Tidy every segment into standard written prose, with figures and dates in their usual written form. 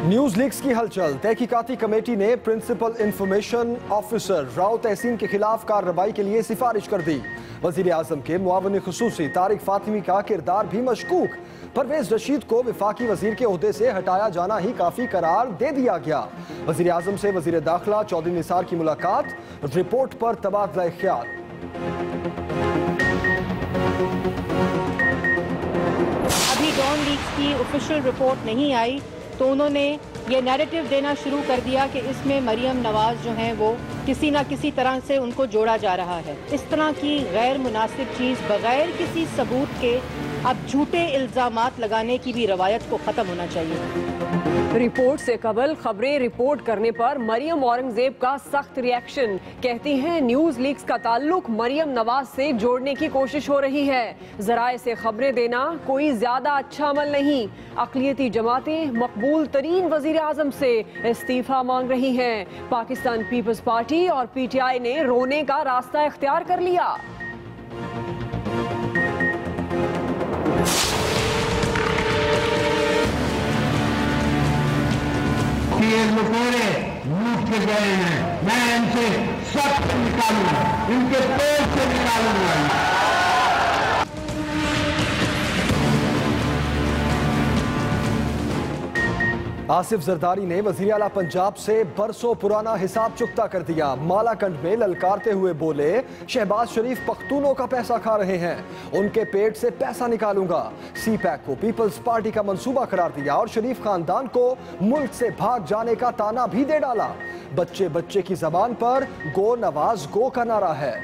News leaks की हलचल। तहकीकाती committee ने प्रिंसिपल इंफॉर्मेशन ऑफिसर राव तहसीन के खिलाफ कार्रवाई के लिए सिफारिश कर दी। वजीर आजम के मुआविन खुसूसी तारिक फातिमी का किरदार भी मशकूक। परवेज रशीद को विफाकी वजीर के ओहदे से हटाया जाना ही काफी करार दे दिया गया। वजीर आजम से वजीर दाखिला चौधरी निसार की मुलाकात, रिपोर्ट पर तबादला ख्याल। अभी डॉन लीक्स की ऑफिशियल रिपोर्ट नहीं आई तो उन्होंने ये नैरेटिव देना शुरू कर दिया कि इसमें मरियम नवाज जो हैं वो किसी ना किसी तरह से उनको जोड़ा जा रहा है। इस तरह की गैर मुनासिब चीज़ बगैर किसी सबूत के अब झूठे इल्ज़ामात लगाने की भी रवायत को ख़त्म होना चाहिए। रिपोर्ट से कबल खबरें रिपोर्ट करने पर मरियम औरंगजेब का सख्त रिएक्शन। कहती हैं न्यूज लीक्स का ताल्लुक मरियम नवाज से जोड़ने की कोशिश हो रही है। जराए से खबरें देना कोई ज्यादा अच्छा अमल नहीं। अक़लियती जमातें मकबूल तरीन वजीर आजम से इस्तीफा मांग रही हैं। पाकिस्तान पीपल्स पार्टी और PTI ने रोने का रास्ता इख्तियार कर लिया। पूरे लूट के गए हैं, मैं इनसे सख्त निकालूंगा, इनके पेट से निकालूंगा। आसिफ जरदारी ने वज़ीर आला पंजाब से बरसों पुराना हिसाब चुकता कर दिया। मालाकंड में ललकारते हुए बोले, शहबाज शरीफ पख्तूनों का पैसा खा रहे हैं, उनके पेट से पैसा निकालूंगा। CPAC को पीपल्स पार्टी का मंसूबा करार दिया और शरीफ खानदान को मुल्क से भाग जाने का ताना भी दे डाला। बच्चे बच्चे की जबान पर गो नवाज गो का नारा है।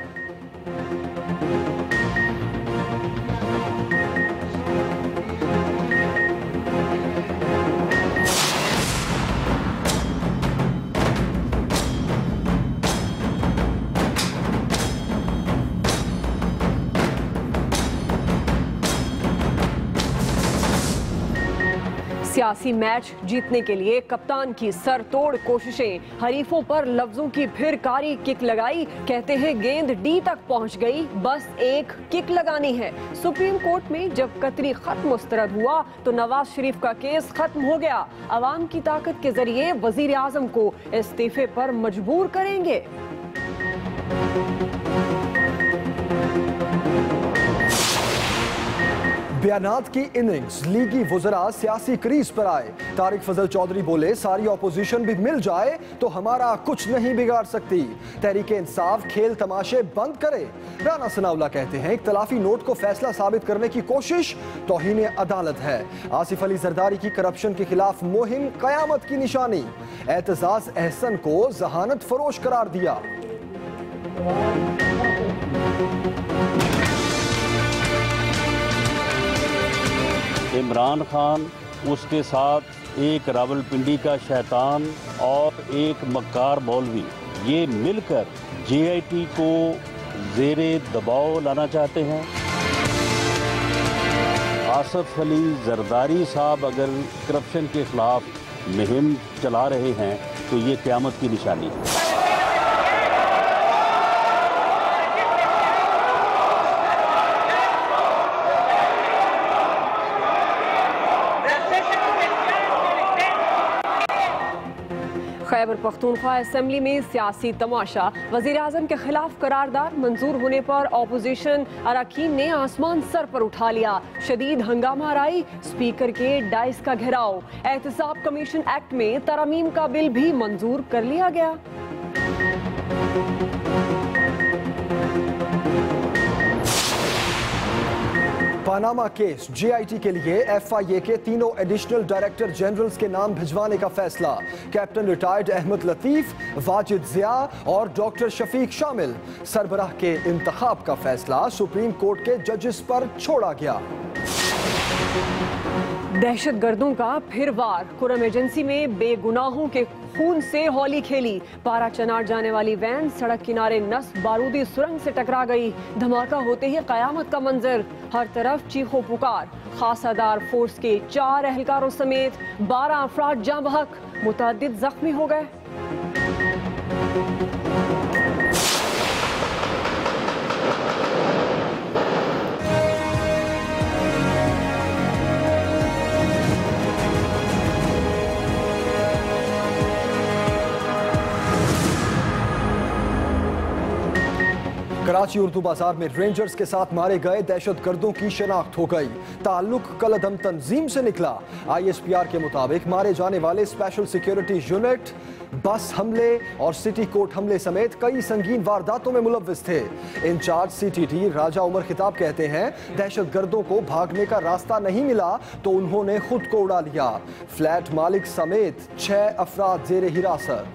सियासी मैच जीतने के लिए कप्तान की सरतोड़ कोशिशें, हरीफों पर लफ्जों की फिर कारी किक लगाई। कहते हैं गेंद डी तक पहुंच गई, बस एक किक लगानी है। सुप्रीम कोर्ट में जब कतरी खत मुस्तरद हुआ तो नवाज शरीफ का केस खत्म हो गया। अवाम की ताकत के जरिए वजीर आजम को इस्तीफे पर मजबूर करेंगे। बयानात की इनिंग्स, लीगी वुज़रा सियासी क्रीज पर आए। तारिक फजल चौधरी बोले, सारी ऑपोजिशन भी मिल जाए तो हमारा कुछ नहीं बिगाड़ सकती। तहरीक इंसाफ खेल तमाशे बंद करे। राना सनाउल्लाह कहते हैं, इख्तलाफी नोट को फैसला साबित करने की कोशिश तौहीन अदालत है। आसिफ अली जरदारी की करप्शन के खिलाफ मुहिम कयामत की निशानी। एतजाज अहसन को जहानत फरोश करार दिया। इमरान खान, उसके साथ एक रावलपिंडी का शैतान और एक मक्कार मौलवी, ये मिलकर JIT को ज़ेरे दबाव लाना चाहते हैं। आसिफ अली जरदारी साहब अगर करप्शन के खिलाफ मुहिम चला रहे हैं तो ये क़यामत की निशानी है। खैबर पख्तूनख्वा असेंबली में सियासी तमाशा। वजीर आजम के खिलाफ करारदाद मंजूर होने पर ऑपोजिशन अरकान ने आसमान सर पर उठा लिया। शदीद हंगामा राई, स्पीकर के डाइस का घेराव। एहतसाब कमीशन एक्ट में तरमीम का बिल भी मंजूर कर लिया गया। पानामा केस, JIT के लिए FIA के तीनों एडिशनल डायरेक्टर जनरल्स के नाम भिजवाने का फैसला। कैप्टन रिटायर्ड अहमद लतीफ, वाजिद जिया और डॉक्टर शफीक शामिल। सरबराह के इंतखाब का फैसला सुप्रीम कोर्ट के जजेस पर छोड़ा गया। दहशत गर्दों का फिर वार, खुरम एजेंसी में बेगुनाहों के खून से होली खेली। पारा चनार जाने वाली वैन सड़क किनारे नस्ब बारूदी सुरंग से टकरा गई। धमाका होते ही कयामत का मंजर, हर तरफ चीखों पुकार। खासादार फोर्स के 4 एहलकारों समेत 12 अफराद जाँ बहक, मुतअद्दिद जख्मी हो गए। कराची उर्दू बाजार में रेंजर्स के साथ मारे गए दहशतगर्दों की शनाख्त हो गई। ताल्लुक कलअदम तंजीम से निकला। ISPR के मुताबिक मारे जाने वाले स्पेशल सिक्योरिटी यूनिट बस हमले और सिटी कोर्ट हमले समेत कई संगीन वारदातों में मुलव्विस थे। इंचार्ज CTD राजा उमर खिताब कहते हैं, दहशतगर्दों को भागने का रास्ता नहीं मिला तो उन्होंने खुद को उड़ा लिया। फ्लैट मालिक समेत 6 अफराद जेर हिरासत।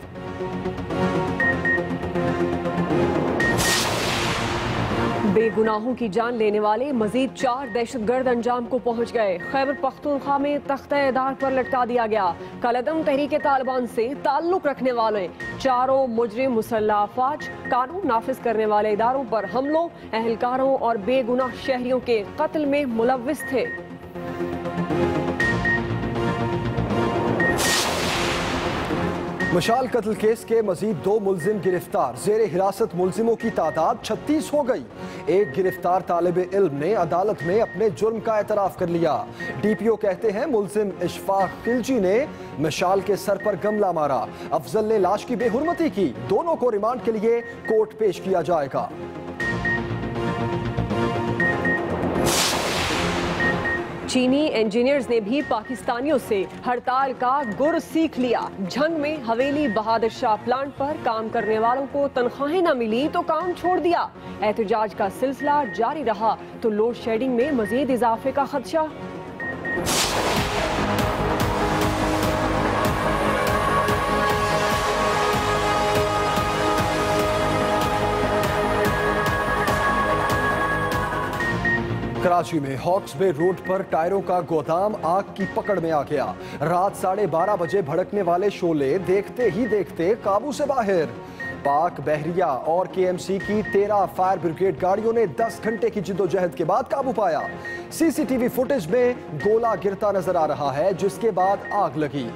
बेगुनाहों की जान लेने वाले मजीद 4 दहशतगर्द अंजाम को पहुंच गए। खैबर पख्तूनख्वा में तख्ते-ए-दार पर लटका दिया गया। कलअदम तहरीके तालिबान से ताल्लुक रखने वाले 4 मुजरिम मुसल्लह अफवाज कानून नाफिज करने वाले इदारों पर हमलों, अहलकारों और बेगुनाह शहरियों के कत्ल में मुलव्विस थे। मशाल कत्ल केस के मजीद 2 मुलजिम गिरफ्तार। जेर हिरासत मुलजिमों की तादाद 36 हो गई। एक गिरफ्तार तालिब इल्म ने अदालत में अपने जुर्म का एतराफ कर लिया। DPO कहते हैं, मुलजिम इशफाक खिलजी ने मशाल के सर पर गमला मारा। अफजल ने लाश की बेहुरमती की। दोनों को रिमांड के लिए कोर्ट पेश किया जाएगा। चीनी इंजीनियर्स ने भी पाकिस्तानियों से हड़ताल का गुर सीख लिया। जंग में हवेली बहादुर शाह प्लांट पर काम करने वालों को तनख्वाहें न मिली तो काम छोड़ दिया। एहतजाज का सिलसिला जारी रहा तो लोड शेडिंग में मजीद इजाफे का खदशा। कराची में हॉक्स बे रोड पर टायरों का गोदाम आग की पकड़ में आ गया। रात 12:30 बजे भड़कने वाले शोले देखते ही देखते काबू से बाहर। पाक, बहरिया और KMC की 13 फायर ब्रिगेड गाड़ियों ने 10 घंटे की जिद्दोजहद के बाद काबू पाया। CCTV फुटेज में गोला गिरता नजर आ रहा है, जिसके बाद आग लगी।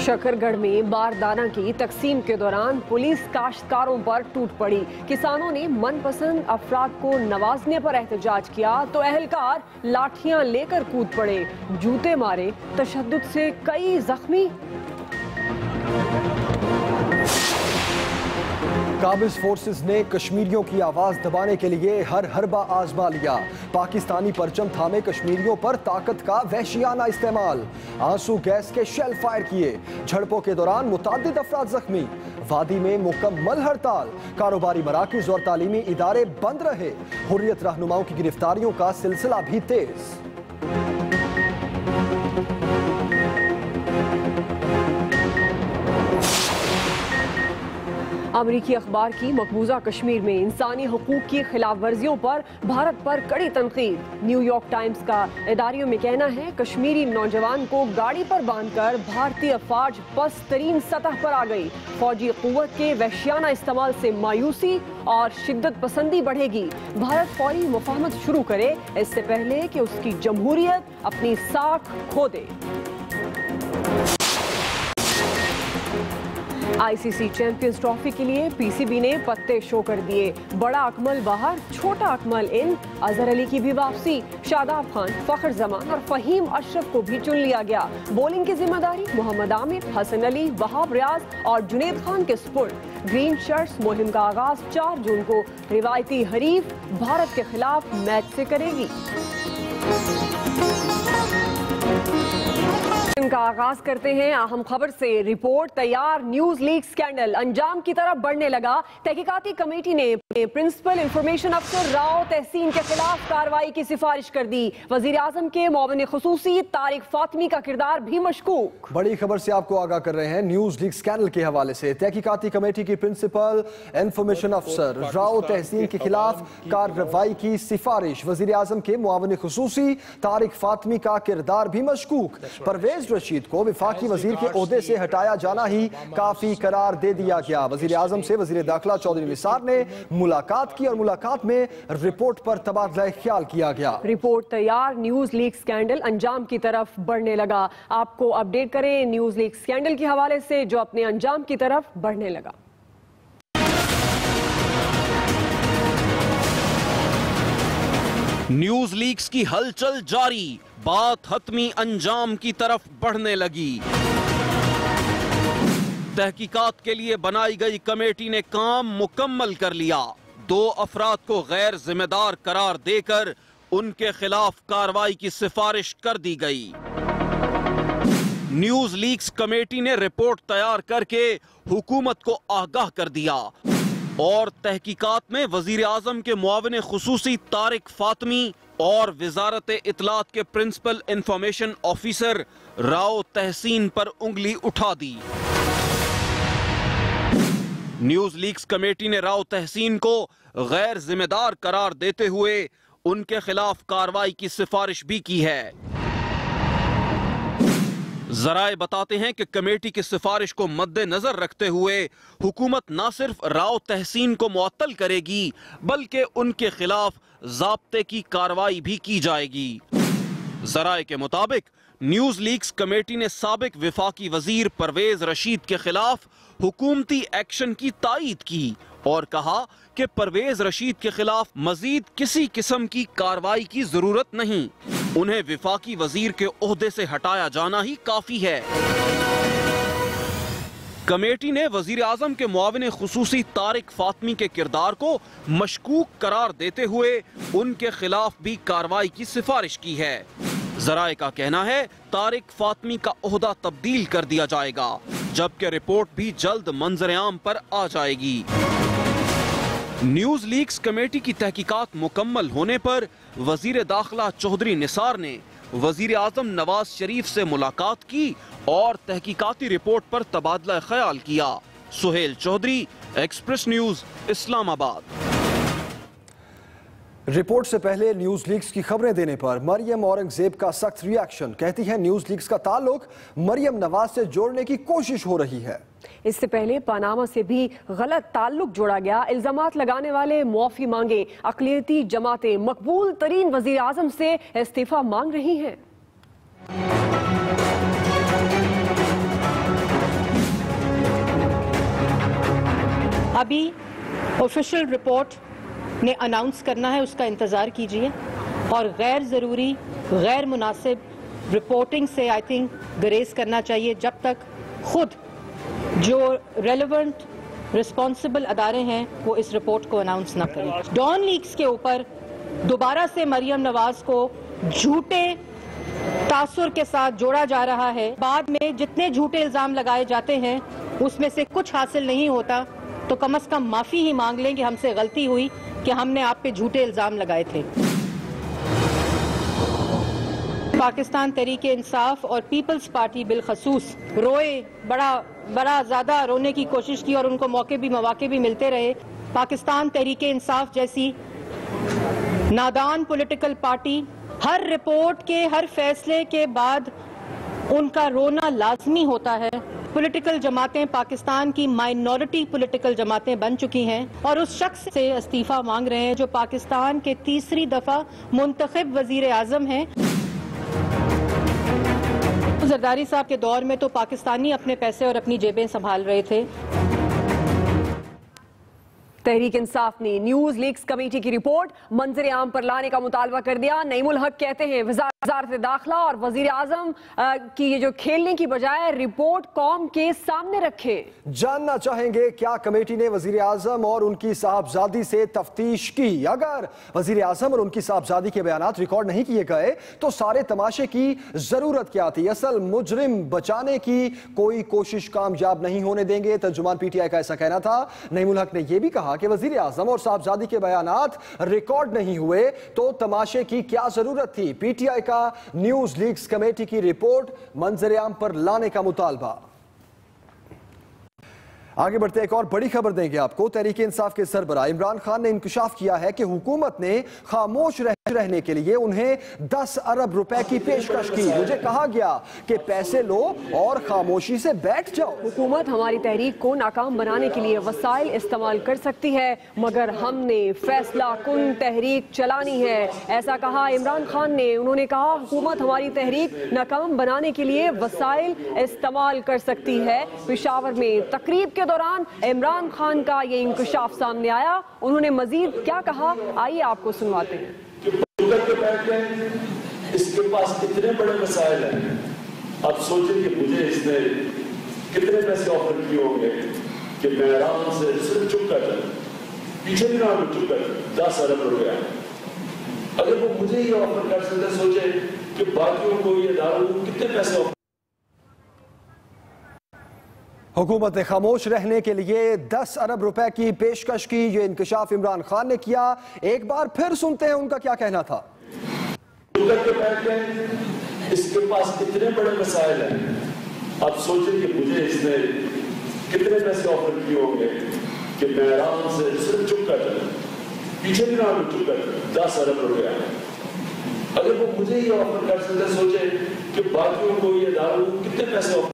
शकरगढ़ में बारदाना की तकसीम के दौरान पुलिस काश्तकारों पर टूट पड़ी। किसानों ने मनपसंद अफराद को नवाजने पर एहतजाज किया तो अहलकार लाठियां लेकर कूद पड़े। जूते मारे, तशद्दुद से कई जख्मी। काबिज फोर्सेस ने कश्मीरियों की आवाज दबाने के लिए हर हरबा आजमा लिया। पाकिस्तानी परचम थामे कश्मीरियों पर ताकत का वहशियाना इस्तेमाल। आंसू गैस के शेल फायर किए। झड़पों के दौरान मुताद्दिद अफराद जख्मी। वादी में मुकम्मल हड़ताल। कारोबारी मराकिज और तालीमी इदारे बंद रहे। हुर्रियत रहनुमाओं की गिरफ्तारियों का सिलसिला भी तेज। अमरीकी अखबार की मकबूजा कश्मीर में इंसानी हुकूक की खिलाफ वर्जियों पर भारत पर कड़ी तनकीद। न्यूयॉर्क टाइम्स का इदारियों में कहना है, कश्मीरी नौजवान को गाड़ी पर बांधकर भारतीय फौज पस्त तरीन सतह पर आ गई। फौजी कुव्वत के वहशियाना इस्तेमाल से मायूसी और शिद्दत पसंदी बढ़ेगी। भारत फौरी मुफाहमत शुरू करे इससे पहले कि उसकी जमहूरियत अपनी साख खो दे। ICC चैंपियंस ट्रॉफी के लिए PCB ने पत्ते शो कर दिए। बड़ा अकमल बाहर, छोटा अकमल इन। अजहर अली की भी वापसी। शादाब खान, फखर जमान और फहीम अशरफ को भी चुन लिया गया। बॉलिंग की जिम्मेदारी मोहम्मद आमिर, हसन अली, वहाब रियाज और जुनेद खान के सुपुर्द। ग्रीन शर्ट्स मुहिम का आगाज 4 जून को रिवायती हरीफ भारत के खिलाफ मैच से करेगी। का आगाज करते हैं अहम खबर से। रिपोर्ट तैयार, न्यूज लीक स्कैंडल अंजाम की तरफ बढ़ने लगा। तहकीकाती कमेटी ने प्रिंसिपल इंफॉर्मेशन अफसर राव तहसीन के खिलाफ कार्रवाई की सिफारिश कर दी। वजीर आजम के मुआविन खुसूसी तारिक फातमी का किरदार भी मशकूक। बड़ी खबर से आपको आगाह कर रहे हैं न्यूज लीक स्कैंडल के हवाले से। तहकीकाती कमेटी की प्रिंसिपल इंफॉर्मेशन अफसर राव तहसीन के खिलाफ कार्रवाई की सिफारिश। वजीर आजम के मुआविन खुसूसी तारिक फातमी का किरदार भी मशकूक। परवेज रशीद को विफाकी वजीर के ओहदे से हटाया जाना ही काफी करार दे दिया गया। वजीर आजम से वजीर दाखिला चौधरी निसार ने मुलाकात की और मुलाकात में रिपोर्ट पर तबादला ख्याल किया गया। रिपोर्ट तैयार, न्यूज लीक स्कैंडल अंजाम की तरफ बढ़ने लगा। आपको अपडेट करें न्यूज लीक स्कैंडल के हवाले से जो अपने अंजाम की तरफ बढ़ने लगा। न्यूज लीक्स की हलचल जारी, बात हतमी अंजाम की तरफ बढ़ने लगी। तहकीकात के लिए बनाई गई कमेटी ने काम मुकम्मल कर लिया। 2 अफराद को गैर जिम्मेदार करार देकर उनके खिलाफ कार्रवाई की सिफारिश कर दी गई। न्यूज लीक्स कमेटी ने रिपोर्ट तैयार करके हुकूमत को आगाह कर दिया और तहकीकात में वजीर आजम के मुआविन खुसूसी तारिक फातमी और वजारत इतलात के प्रिंसिपल इंफॉर्मेशन ऑफिसर राव तहसीन पर उंगली उठा दी। न्यूज लीक्स कमेटी ने राव तहसीन को गैर जिम्मेदार करार देते हुए उनके खिलाफ कार्रवाई की सिफारिश भी की है। जराए बताते हैं कि कमेटी की सिफारिश को मद्देनजर रखते हुए हुकूमत न सिर्फ राव तहसीन को मुअत्तल करेगी बल्कि उनके खिलाफ ज़ाब्ते की कार्रवाई भी की जाएगी। जराए के मुताबिक न्यूज लीक्स कमेटी ने साबिक विफाकी वजीर परवेज रशीद के खिलाफ हुकूमती एक्शन की तायीद की और कहा कि परवेज रशीद के खिलाफ मजीद किसी किस्म की कार्रवाई की जरूरत नहीं, उन्हें विफाकी वजीर के ओहदे से हटाया जाना ही काफी है। कमेटी ने वजीर आजम के मुआविन खुसूसी तारिक फातमी के किरदार को मशकूक करार देते हुए उनके खिलाफ भी कार्रवाई की सिफारिश की है। जराए का कहना है तारिक फातमी का ओहदा तब्दील कर दिया जाएगा, जबकि रिपोर्ट भी जल्द मंजर आम पर आ जाएगी। न्यूज लीक्स कमेटी की तहकीकात मुकम्मल होने पर वजीर दाखिला चौधरी निसार ने वजीर आजम नवाज शरीफ से मुलाकात की और तहकीकाती रिपोर्ट पर तबादला ख्याल किया। Suhail Chaudhry, express news, Islamabad. Report से पहले न्यूज लीक्स की खबरें देने पर मरियम औरंगजेब का सख्त रिएक्शन। कहती है न्यूज लीक्स का ताल्लुक मरियम नवाज से जोड़ने की कोशिश हो रही है। इससे पहले पनामा से भी गलत ताल्लुक जोड़ा गया। इल्जामात लगाने वाले मुआफी मांगे। अक़लियती जमातें मकबूल तरीन वजीर आजम से इस्तीफा मांग रही हैं। अभी ऑफिशियल रिपोर्ट ने अनाउंस करना है, उसका इंतजार कीजिए और गैर ज़रूरी गैर मुनासिब रिपोर्टिंग से आई थिंक गुरेज करना चाहिए जब तक खुद जो रेलेवेंट रिस्पॉन्सिबल अदारे हैं वो इस रिपोर्ट को अनाउंस ना करें। डॉन लीक्स के ऊपर दोबारा से मरियम नवाज को झूठे तासुर के साथ जोड़ा जा रहा है। बाद में जितने झूठे इल्जाम लगाए जाते हैं उसमें से कुछ हासिल नहीं होता तो कम से कम माफी ही मांग लें कि हमसे गलती हुई कि हमने आप पे झूठे इल्जाम लगाए थे। पाकिस्तान तहरीके इंसाफ और पीपल्स पार्टी बिलखसूस रोए, बड़ा ज्यादा रोने की कोशिश की और उनको मौके भी मिलते रहे। पाकिस्तान तहरीके इंसाफ जैसी नादान पॉलिटिकल पार्टी हर रिपोर्ट के हर फैसले के बाद उनका रोना लाजमी होता है। पॉलिटिकल जमातें पाकिस्तान की माइनॉरिटी पॉलिटिकल जमातें बन चुकी हैं और उस शख्स से इस्तीफा मांग रहे हैं जो पाकिस्तान के तीसरी दफा मुंतखब वजीर आजम हैं। जरदारी साहब के दौर में तो पाकिस्तानी अपने पैसे और अपनी जेबें संभाल रहे थे। तहरीक इंसाफ ने न्यूज लीक्स कमेटी की रिपोर्ट मंजर आम पर लाने का मुतालबा कर दिया। नईमुल हक कहते हैं वजारत दाखिला और वजीर आजम की ये जो खेलने की बजाय रिपोर्ट कौम के सामने रखे। जानना चाहेंगे क्या कमेटी ने वजीर आजम और उनकी साहबजादी से तफ्तीश की। अगर वजीर आजम और उनकी साहबजादी के बयानात रिकॉर्ड नहीं किए गए तो सारे तमाशे की जरूरत क्या थी। असल मुजरिम बचाने की कोई कोशिश कामयाब नहीं होने देंगे। तर्जुमान पीटीआई का ऐसा कहना था। नईमुल हक ने यह भी कहा कि वजीर आजम और साहबजादी के बयानात रिकॉर्ड नहीं हुए तो तमाशे की क्या जरूरत थी। पीटीआई का न्यूज लीक्स कमेटी की रिपोर्ट मंजर आम पर लाने का मुतालबा। आगे बढ़ते एक और बड़ी खबर देंगे आपको। तहरीक इंसाफ के सरबराह इमरान खान ने इंकशाफ किया है कि हुकूमत ने खामोश रहने के लिए उन्हें 10 अरब रुपए की पेशकश की। मुझे कहा गया कि पैसे लो और खामोशी से बैठ जाओ। हुकूमत हमारी तहरीक को नाकाम बनाने के लिए वसाइल इस्तेमाल कर सकती है मगर हमने फैसला कुन तहरीक चलानी है, ऐसा कहा इमरान खान ने। उन्होंने कहा हुकूमत हमारी तहरीक नाकाम बनाने के लिए वसाइल इस्तेमाल कर सकती है। पेशावर में तकरीब के दौरान इमरान खान का ये इंकशाफ सामने आया। उन्होंने मजीद क्या कहा, आइए आपको सुनवाते हैं। चुप करके बैठ गए। इसके पास इतने बड़े मसाइल हैं, अब सोचें कि मुझे इसने कितने पैसे ऑफर किए होंगे कि मैं आराम से सिर्फ चुप कर जाऊं, पीछे भी ना चुप कर 10 अरब रुपया। अगर वो मुझे ही ऑफर कर सकते, सोचे कि बाकियों को ये इदारों को कितने पैसे ऑफर। हुकूमत ने खामोश रहने के लिए 10 अरब रुपए की पेशकश की। ये इंकशाफ इमरान खान ने किया। एक बार फिर सुनते हैं उनका क्या कहना था। के बैठ गए। इसके पास इतने बड़े मसाइल हैं, अब सोचें कि मुझे इसने कितने पैसे ऑफर किए होंगे कि मैं आराम से सिर्फ चुप कर जाऊं, पीछे भी ना चुप कर 10 अरब रुपया। अगर वो मुझे ही ऑफर कर सकते, सोचे कि बाकियों को ये इदारों को कितने पैसे ऑफर।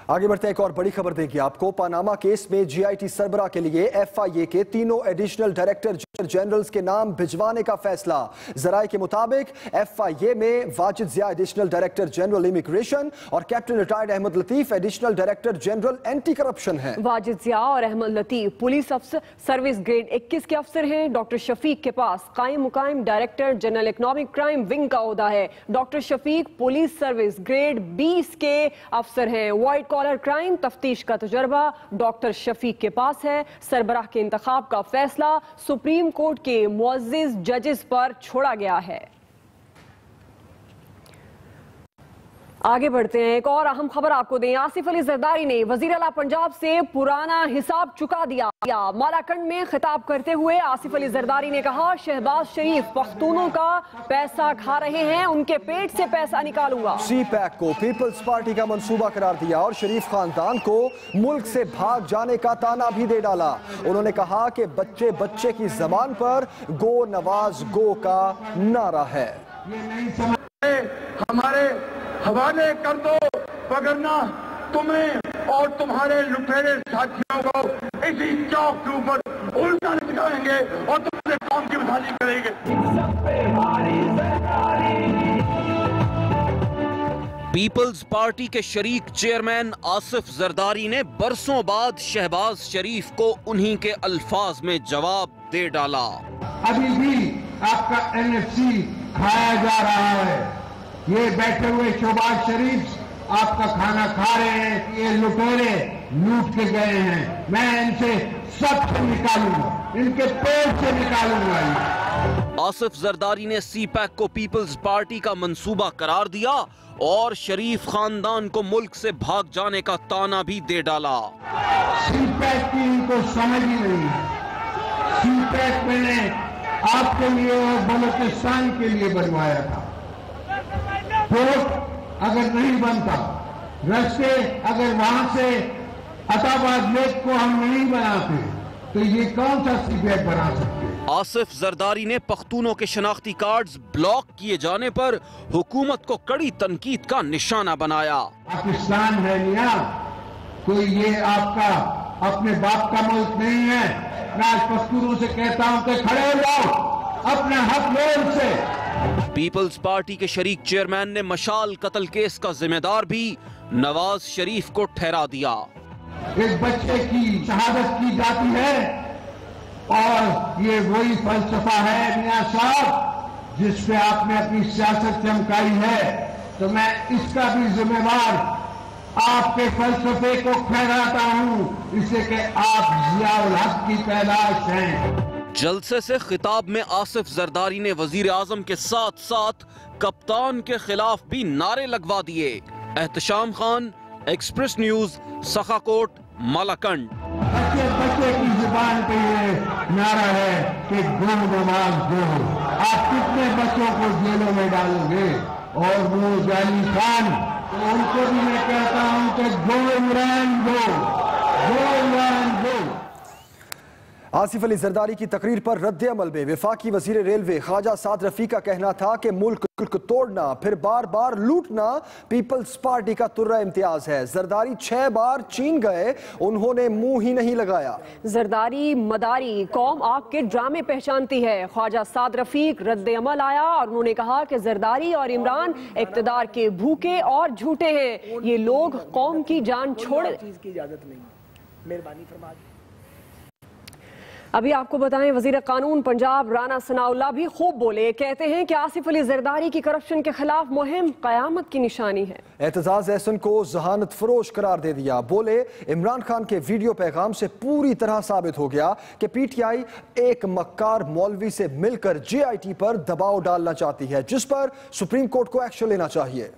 आगे बढ़ते हैं, एक और बड़ी खबर देगी आपको। पानामा केस में जीआईटी सरबरा के लिए एफआईए के तीनों एडिशनल डायरेक्टर जनरल्स के नाम भिजवाने का फैसला। जराये के मुताबिक एफआईए में Wajid Zia additional director general immigration और captain retired Ahmed Latif additional director general anti corruption हैं। वाजिद जिया और अहमद लतीफ पुलिस अफसर सर्विस ग्रेड 21 के अफसर हैं। डॉक्टर शफीक के पास कायम मुकायम director general economic crime wing का ओहदा है। Doctor Shafiq police service grade 20 के अफसर हैं। व्हाइट कॉलर क्राइम तफ्तीश का तजुर्बा डॉक्टर शफीक के पास है। सरबराह के इंतखाब का फैसला सुप्रीम कोर्ट के मुअज़्ज़िज़ जजेस पर छोड़ा गया है। आगे बढ़ते हैं, एक और अहम खबर आपको दें। आसिफ अली जरदारी ने वजीर आला पंजाब से पुराना हिसाब चुका दिया। मालाकंड में खिताब करते हुए आसिफ अली जरदारी ने कहा, शहबाज शरीफ पख्तूनों का पैसा खा रहे हैं, उनके पेट से पैसा निकालूंगा। सी पैक को पीपल्स पार्टी का मंसूबा करार दिया और शरीफ खानदान को मुल्क से भाग जाने का ताना भी दे डाला। उन्होंने कहा कि बच्चे बच्चे की जबान पर गो नवाज गो का नारा है। हमारे हवाले कर दो, वगरना तुम्हें और तुम्हारे लुटेरे साथियों को इसी चौक के ऊपर उल्टा लटकाएंगे और तुम्हारे कौम की बहाली करेंगे। पीपल्स पार्टी के शरीक चेयरमैन आसिफ जरदारी ने बरसों बाद शहबाज शरीफ को उन्हीं के अल्फाज में जवाब दे डाला। अभी भी आपका एनएफसी खाया जा रहा है। ये बैठे हुए शहबाज शरीफ आपका खाना खा रहे हैं। ये लुटेरे लूट के गए हैं। मैं इनसे सब निकालूंगा, इनके पेट से निकालूंगा। आसिफ जरदारी ने सी पैक को पीपल्स पार्टी का मंसूबा करार दिया और शरीफ खानदान को मुल्क से भाग जाने का ताना भी दे डाला। सी पैक की इनको समझ ही नहीं है। सी पैक मैंने आपके लिए और बलूचिस्तान के लिए बनवाया था। पोर्ट अगर नहीं बनता, रास्ते अगर वहां से अताबाद लेक को हम नहीं बनाते, तो ये कौन सा सीबीआई बना सकते? आसिफ जरदारी ने पख्तूनों के शनाख्ती कार्ड्स ब्लॉक किए जाने पर हुकूमत को कड़ी तनकीद का निशाना बनाया। पाकिस्तान है निया, कोई ये आपका अपने बाप का मुल्क नहीं है। मैं आज पख्तूनों से कहता हूं कि खड़े हो जाओ, अपने हक लो उनसे। पीपल्स पार्टी के शरीक चेयरमैन ने मशाल कत्ल केस का जिम्मेदार भी नवाज शरीफ को ठहरा दिया। एक बच्चे की शहादत की जाती है और ये वही फलसफा है मियां साहब जिस पे आपने अपनी सियासत चमकाई है, तो मैं इसका भी जिम्मेवार आपके फलसफे को ठहराता हूं, इससे कि आप जियाउल हक की पैदाश हैं। जलसे से खिताब में आसिफ जरदारी ने वजीर आजम के साथ साथ कप्तान के खिलाफ भी नारे लगवा दिए। Ehtisham Khan, express news, Sakhakot, Malakand. बच्चे बच्चे की जुबान पे ये नारा है कि गो नवाज गो। आप कितने बच्चों को जेलों में डालोगे? और वो जाली खान, तो उनको भी मैं कहता हूं कि गो इमरान गो, गो इमरान गो। आसिफ अली जरदारी की तकरीर पर रद्द अमल में वफाकी वजीर रेलवे ख्वाजा साद रफी का कहना था कि मुल्क तोड़ना फिर बार बार लूटना पीपल्स पार्टी का तुर्रा इम्तियाज है। जरदारी 6 बार चीन गए, उन्होंने मुंह ही नहीं लगाया। जरदारी मदारी कौम आग के ड्रामे पहचानती है। ख्वाजा साद रफीक रद्द अमल आया और उन्होंने कहा कि जरदारी और इमरान इक्तदार के भूखे और झूठे हैं। ये लोग कौम की जान छोड़। अभी आपको बताएं, वजीर कानून पंजाब राना सनाउल्लाह भी खूब बोले। कहते हैं कि आसिफ अली जरदारी की करप्शन के खिलाफ मुहिम कयामत की निशानी है। एतजाज एहसन को जहानत फरोश करार दे दिया। बोले इमरान खान के वीडियो पैगाम से पूरी तरह साबित हो गया कि पीटीआई एक मक्कार मौलवी से मिलकर जेआईटी पर दबाव डालना चाहती है, जिस पर सुप्रीम कोर्ट को एक्शन लेना चाहिए।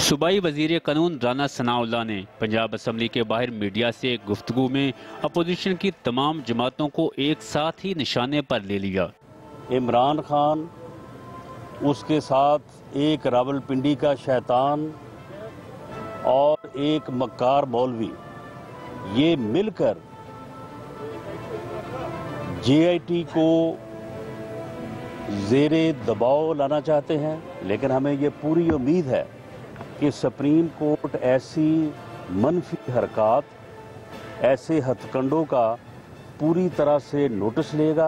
सूबाई वजीर कानून राना सनाउल्लाह ने पंजाब असम्बली के बाहर मीडिया से गुफ्तगू में अपोजिशन की तमाम जमातों को एक साथ ही निशाने पर ले लिया। इमरान खान, उसके साथ एक रावलपिंडी का शैतान और एक मक्कार मौलवी, ये मिलकर जेआईटी को ज़ेरे दबाव लाना चाहते हैं। लेकिन हमें ये पूरी उम्मीद है कि सुप्रीम कोर्ट ऐसी मनफी हरकत, ऐसे हथकंडों का पूरी तरह से नोटिस लेगा।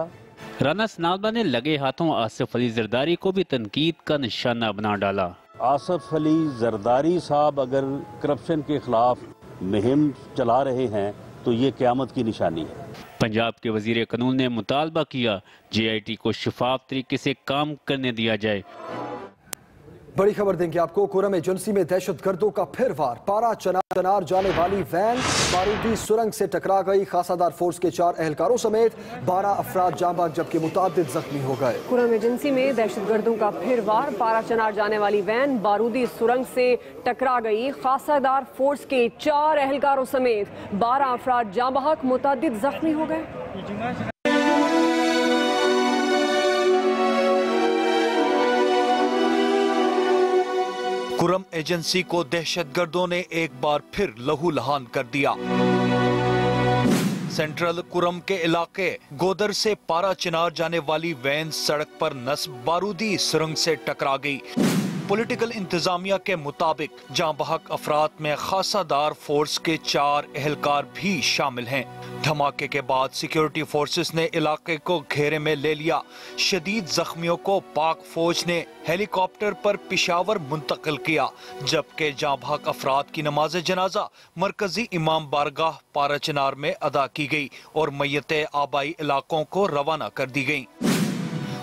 राना सनाउल्लाह ने लगे हाथों आसिफ अली जरदारी को भी तनकीद का निशाना बना डाला। आसिफ अली जरदारी साहब अगर करप्शन के खिलाफ मुहिम चला रहे हैं तो ये क़यामत की निशानी है। पंजाब के वजीर कानून ने मुतालबा किया जेआईटी को शफाफ तरीके से काम करने दिया जाए। बड़ी खबर देंगे आपको। कुरम एजेंसी में दहशतगर्दों का फिर वार। पारा चनार जाने वाली वैन बारूदी सुरंग से टकरा गई। खासादार फोर्स के 4 एहलकारों समेत 12 अफराद जांबाज जबकि मुतादिद जख्मी हो गए। कुरम एजेंसी में दहशतगर्दों का फिर वार। पारा चनार जाने वाली वैन बारूदी सुरंग से टकरा गई। खासादार फोर्स के 4 एहलकारों समेत 12 अफराद जांबाज मुतादिद जख्मी हो गए। कुरम एजेंसी को दहशतगर्दों ने एक बार फिर लहूलुहान कर दिया। सेंट्रल कुरम के इलाके गोदर से पारा चिनार जाने वाली वैन सड़क पर नस्ब बारूदी सुरंग से टकरा गई। पॉलिटिकल इंतजामिया के मुताबिक जाँ बहक अफराद में खासादार फोर्स के 4 एहलकार भी शामिल हैं। धमाके के बाद सिक्योरिटी फोर्सेस ने इलाके को घेरे में ले लिया। शदीद जख्मियों को पाक फौज ने हेलीकॉप्टर पर पिशावर मुंतकिल किया, जबकि जाँ बहक अफराद की नमाज जनाजा मरकजी इमाम बारगाह पारा चिनार में अदा की गई और मैयतें आबाई इलाकों को रवाना कर दी गयी।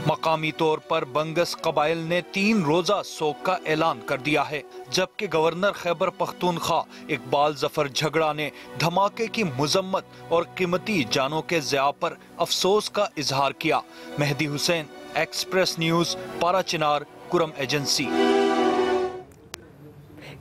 मकामी तौर पर बंगस कबाइल ने 3 रोजा सोग का ऐलान कर दिया है, जबकि गवर्नर खैबर पख्तूनख्वा इकबाल जफर झगड़ा ने धमाके की मुजम्मत और कीमती जानों के ज़िया पर अफसोस का इजहार किया। मेहदी हुसैन, एक्सप्रेस न्यूज़, पारा चिनार, कुरम एजेंसी।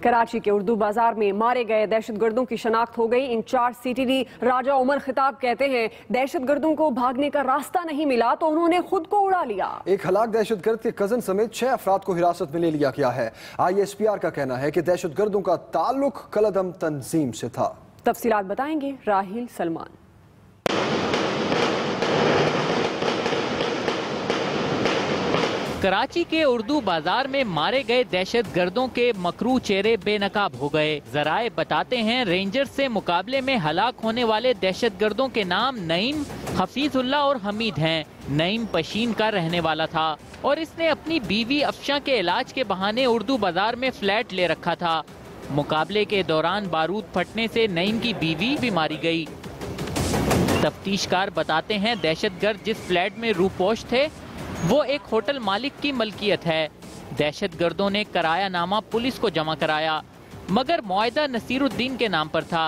कराची के उर्दू बाजार में मारे गए दहशतगर्दों की शनाख्त हो गई। इंचार्ज सीटीडी राजा उमर खिताब कहते हैं दहशतगर्दों को भागने का रास्ता नहीं मिला तो उन्होंने खुद को उड़ा लिया। एक हलाक दहशतगर्द के कजन समेत 6 अफराद को हिरासत में ले लिया गया है। ISPR का कहना है कि दहशतगर्दों का ताल्लुक कलदम तंजीम से था। तफसीलात बताएंगे राहिल सलमान। कराची के उर्दू बाजार में मारे गए दहशतगर्दों के मकरू चेहरे बेनकाब हो गए। जराए बताते हैं रेंजर्स से मुकाबले में हलाक होने वाले दहशतगर्दों के नाम नईम, हफीजुल्लाह और हमीद हैं। नईम पशीन का रहने वाला था और इसने अपनी बीवी अफशा के इलाज के बहाने उर्दू बाजार में फ्लैट ले रखा था। मुकाबले के दौरान बारूद फटने से नईम की बीवी भी मारी गई। तफ्तीशकार बताते हैं दहशतगर्द जिस फ्लैट में रूपोश थे वो एक होटल मालिक की मलकियत है। दहशतगर्दों ने कराया नामा पुलिस को जमा कराया, मगर मुआहिदा नसीरुद्दीन के नाम पर था,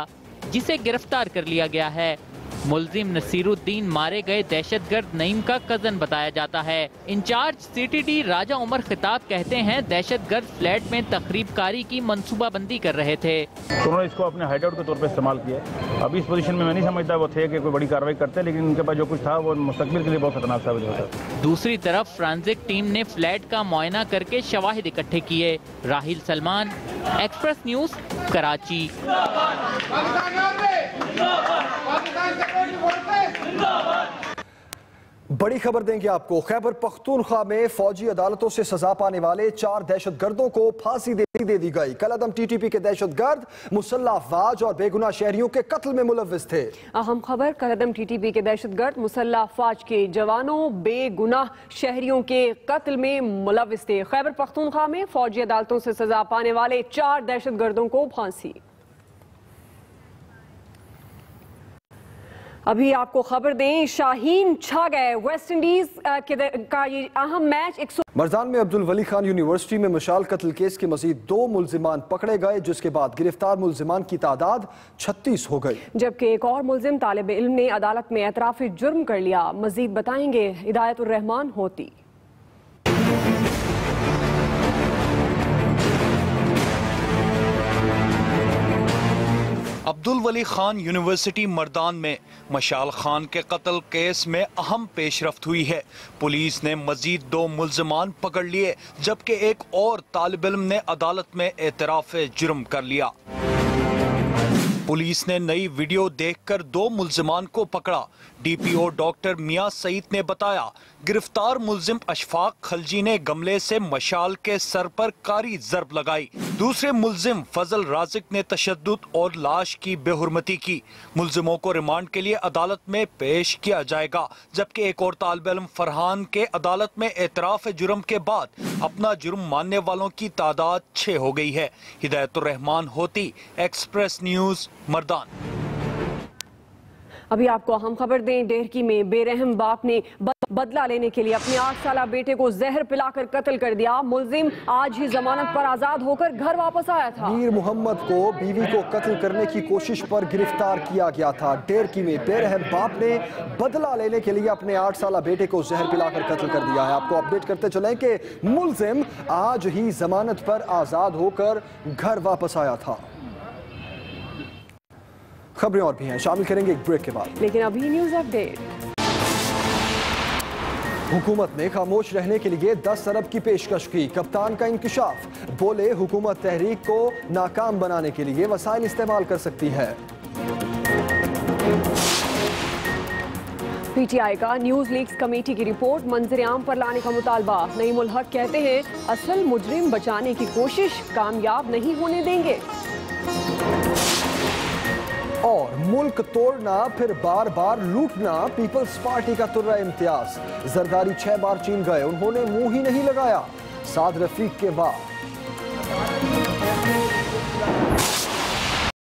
जिसे गिरफ्तार कर लिया गया है। मुलजिम नसीरुद्दीन मारे गए दहशतगर्द नईम का कजन बताया जाता है। इंचार्ज सीटीडी राजा उमर खिताब कहते हैं दहशतगर्द फ्लैट में तखरीबकारी की मंसूबाबंदी कर रहे थे। उन्होंने इसको अपने हाइडआउट के तौर पर इस्तेमाल किया। अभी इस पोजीशन में मैं नहीं समझता वो थे कि कोई बड़ी कार्रवाई करते, लेकिन उनके पास जो कुछ था वो मुस्तकबिल के लिए बहुत खतरनाक साबित होता। दूसरी तरफ फोरेंसिक टीम ने फ्लैट का मुआयना करके शवाहिद इकट्ठे किए। Rahil Salman, express news, Karachi. बड़ी खबर देंगे आपको। खैबर पख्तूनख्वा में फौजी अदालतों से सजा पाने वाले 4 दहशतगर्दों को फांसी दे दी गई। कलअदम TTP के दहशतगर्द मुसल्ला अफवाज और बेगुनाह शहरियों के कत्ल में मुलव्विस थे। अहम खबर, कलअदम TTP के दहशतगर्द मुसल्ला अफवाज के जवानों बेगुनाह शहरियों के कत्ल में मुलव्विस थे। खैबर पख्तूनख्वा में फौजी अदालतों से सजा पाने वाले 4 दहशतगर्दों को फांसी। अभी आपको खबर दें, शाहीन छा गए। वेस्ट इंडीज का ये अहम मैच मरदान में अब्दुल वली खान यूनिवर्सिटी में मशाल कत्ल केस के मजीद 2 मुल्जिमान पकड़े गए, जिसके बाद गिरफ्तार मुल्जिमान की तादाद 36 हो गई, जबकि एक और मुल्जिम तालिब इल्म ने अदालत में एतराफ जुर्म कर लिया। मजीद बताएंगे हिदायतुर रहमान होती। अब्दुल वली खान यूनिवर्सिटी मरदान में मशाल खान के कत्ल केस में अहम पेशरफ्त हुई है। पुलिस ने मजीद 2 मुल्जिमान पकड़ लिए, जबकि एक और तालिब इल्म ने अदालत में एतराफ जुर्म कर लिया। पुलिस ने नई वीडियो देखकर 2 मुल्जिमान को पकड़ा। डीपीओ डॉक्टर मियां सईद ने बताया, गिरफ्तार मुल्जिम अशफाक खलजी ने गमले से मशाल के सर पर कारी जरब लगाई। दूसरे मुल्जिम फजल राजिक ने तशद्दुद और लाश की बेहुरमती की। मुल्जिमों को रिमांड के लिए अदालत में पेश किया जाएगा, जबकि एक और तालिब इल्म फरहान के अदालत में एतराफ जुर्म के बाद अपना जुर्म मानने वालों की तादाद 6 हो गई है। हिदायतुर रहमान होती, एक्सप्रेस न्यूज मरदान। अभी आपको अहम खबर दें, डेहरकी में बेरहम बाप ने बदला लेने के लिए अपने 8 साला बेटे को जहर पिलाकर कत्ल कर दिया। मुल्जिम आज ही जमानत पर आजाद होकर घर वापस आया था। मीर मोहम्मद को बीवी को कत्ल करने की कोशिश पर गिरफ्तार किया गया था। डेहरकी में बेरहम बाप ने बदला लेने के लिए अपने 8 साला बेटे को जहर पिलाकर कत्ल कर दिया है। आपको अपडेट करते चलें कि मुल्जिम आज ही जमानत पर आजाद होकर घर वापस आया था। खबरें और भी हैं, शामिल करेंगे एक ब्रेक के बाद, लेकिन अभी न्यूज अपडेट। हुकूमत ने खामोश रहने के लिए 10 अरब की पेशकश की। कप्तान का इंकशाफ, बोले हुकूमत तहरीक को नाकाम बनाने के लिए वसाइल इस्तेमाल कर सकती है। पीटीआई का न्यूज लीक्स कमेटी की रिपोर्ट मंजर आम पर लाने का मुतालबा। नईमुल हक कहते हैं, असल मुजरिम बचाने की कोशिश कामयाब नहीं होने देंगे। और मुल्क तोड़ना फिर बार बार लूटना पीपल्स पार्टी का तुर्रा इम्तियाज। जरदारी 6 बार चीन गए, उन्होंने मुंह ही नहीं लगाया। साद रफीक के बाद